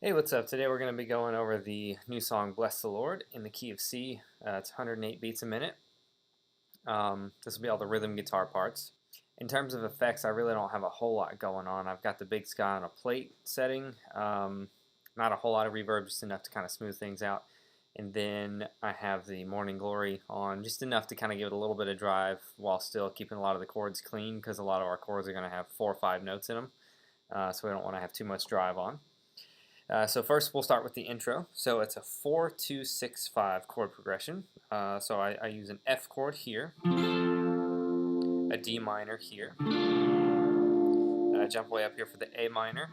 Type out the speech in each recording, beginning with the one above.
Hey, what's up? Today we're going to be going over the new song Bless the Lord in the key of C. It's 108 beats a minute. This will be all the rhythm guitar parts. In terms of effects, I really don't have a whole lot going on. I've got the Big Sky on a plate setting. Not a whole lot of reverb, just enough to kind of smooth things out. And then I have the Morning Glory on, just enough to kind of give it a little bit of drive while still keeping a lot of the chords clean, because a lot of our chords are going to have 4 or 5 notes in them. So we don't want to have too much drive on. So first we'll start with the intro. So it's a 4-2-6-5 chord progression. So I use an F chord here, a D minor here, I jump way up here for the A minor,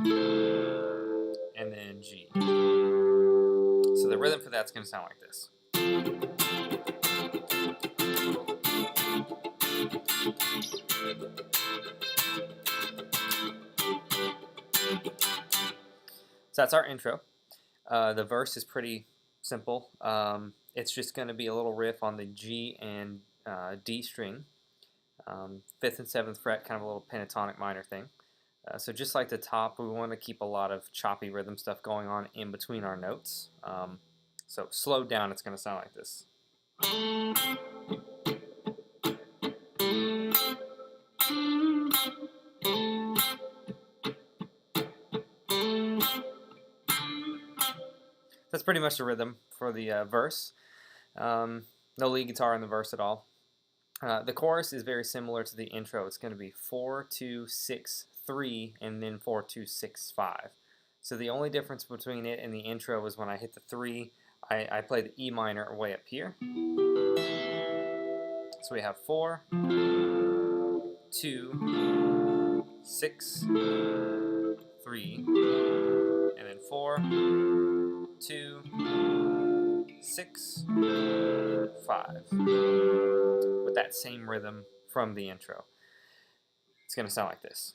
and then G. So the rhythm for that's going to sound like this. So that's our intro. The verse is pretty simple. It's just going to be a little riff on the G and D string, 5th and 7th fret, kind of a little pentatonic minor thing. So just like the top, we want to keep a lot of choppy rhythm stuff going on in between our notes. So slowed down, it's going to sound like this. That's pretty much the rhythm for the verse. No lead guitar in the verse at all. The chorus is very similar to the intro. It's going to be 4-2-6-3 and then 4-2-6-5. So the only difference between it and the intro is when I hit the 3, I play the E minor way up here. So we have 4, 2, 6, 3, and then 4, 2, 6, 5, with that same rhythm from the intro. It's going to sound like this.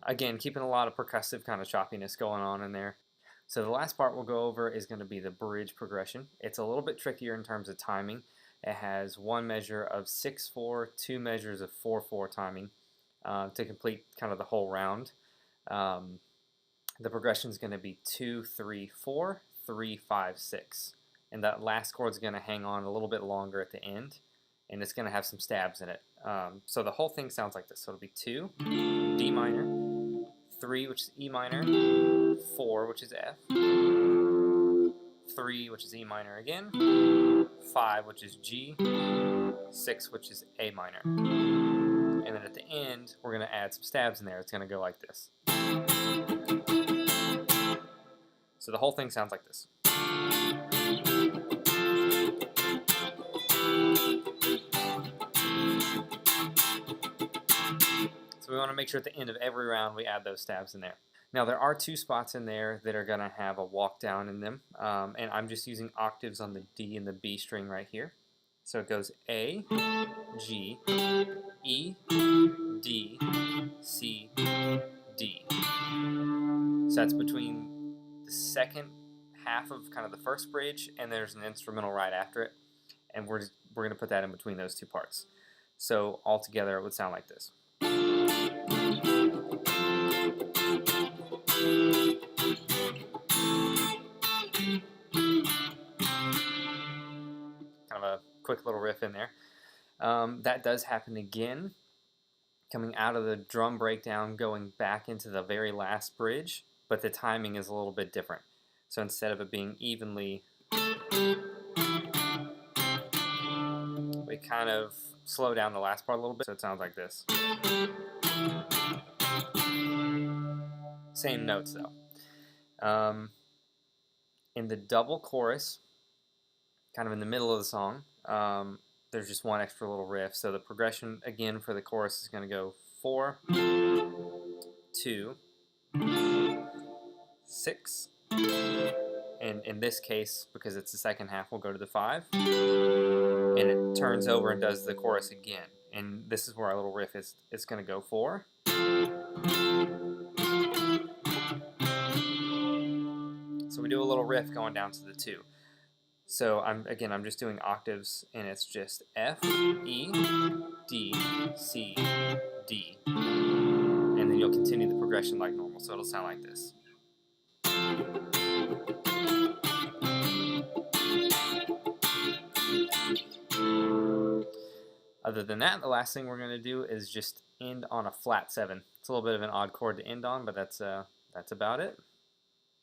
Again, keeping a lot of percussive kind of choppiness going on in there. So the last part we'll go over is going to be the bridge progression. It's a little bit trickier in terms of timing. It has one measure of 6/4, 2 measures of 4/4 timing to complete kind of the whole round. The progression is going to be 2-3-4, 3-5-6, and that last chord is going to hang on a little bit longer at the end, and it's going to have some stabs in it. So the whole thing sounds like this. So it'll be 2, D minor, 3, which is E minor, 4, which is F, 3, which is E minor again, 5, which is G, 6, which is A minor. And then at the end, we're going to add some stabs in there. It's going to go like this. So the whole thing sounds like this. So we want to make sure at the end of every round we add those stabs in there. Now there are 2 spots in there that are going to have a walk down in them, and I'm just using octaves on the D and the B string right here. So it goes A, G, E, D, C, D. So that's between the second half of kind of the first bridge, and there's an instrumental right after it, and we're going to put that in between those 2 parts. So all together it would sound like this. Kind of a quick little riff in there. That does happen again, coming out of the drum breakdown, going back into the very last bridge, but the timing is a little bit different. So instead of it being evenly, we kind of slow down the last part a little bit, so it sounds like this. Same notes though. In the double chorus, kind of in the middle of the song, there's just one extra little riff. So the progression again for the chorus is going to go 4, 2, 6, and in this case, because it's the second half, we'll go to the 5, and it turns over and does the chorus again. and this is where our little riff is going to go for. So we do a little riff going down to the 2. So I'm just doing octaves, and it's just F, E, D, C, D. And then you'll continue the progression like normal, so it'll sound like this. Other than that, the last thing we're going to do is just end on a flat 7. It's a little bit of an odd chord to end on, but that's about it.